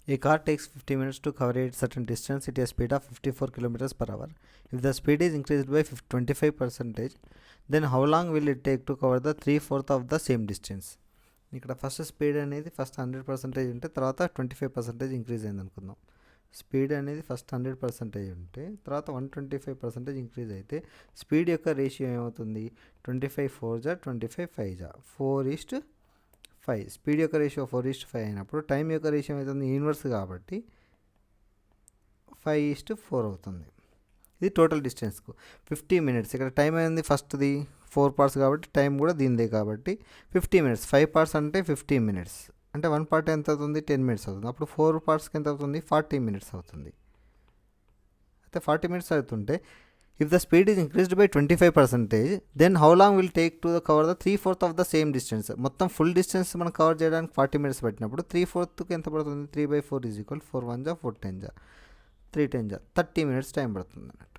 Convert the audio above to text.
A car takes 50 minutes to cover a certain distance at a speed of 54 kilometers per hour. If the speed is increased by 25%, then how long will it take to cover the 3/4 of the same distance? ఇక్కడ first speed అనేది first 100% ఉంటే తర్వాత 25% increase అయింది అనుకుందాం. Speed అనేది first 100% ఉంటే తర్వాత 125% increase అయితే స్పీడ్ యొక్క రేషియో ఏమవుతుంది? 25 4 జా 25 5 జా 4:5. స్పీడ్ యొక్క రేషియో 4:5 అయినప్పుడు టైం యొక్క రేషియో ఏమవుతుంది? ఇన్వర్స్ కాబట్టి 5:4 అవుతుంది. ఇది టోటల్ డిస్టెన్స్కు 50 మినిట్స్. ఇక్కడ టైం అయింది ఫస్ట్ది 4 పార్ట్స్ కాబట్టి టైం కూడా దీనిదే కాబట్టి 50 మినిట్స్. 5 పార్ట్స్ అంటే 15 మినిట్స్. అంటే 1 పార్ట్ ఎంత అవుతుంది? 10 మినిట్స్ అవుతుంది. అప్పుడు 4 పార్ట్స్కి ఎంత అవుతుంది? 40 మినిట్స్ అవుతుంది. అయితే 40 మినిట్స్ అవుతుంటే if the speed is increased by 25%, then how long will take to cover the 3/4 of the same distance. మొత్తం ఫుల్ డిస్టెన్స్ మనం కవర్ చేయడానికి 40 మినిట్స్ పెట్టినప్పుడు 3/4కి ఎంత పడుతుంది? 3/4 4 1 జా 4 10 జా 3 10 జా 30 మినిట్స్ టైం పడుతుంది అన్నట్టు.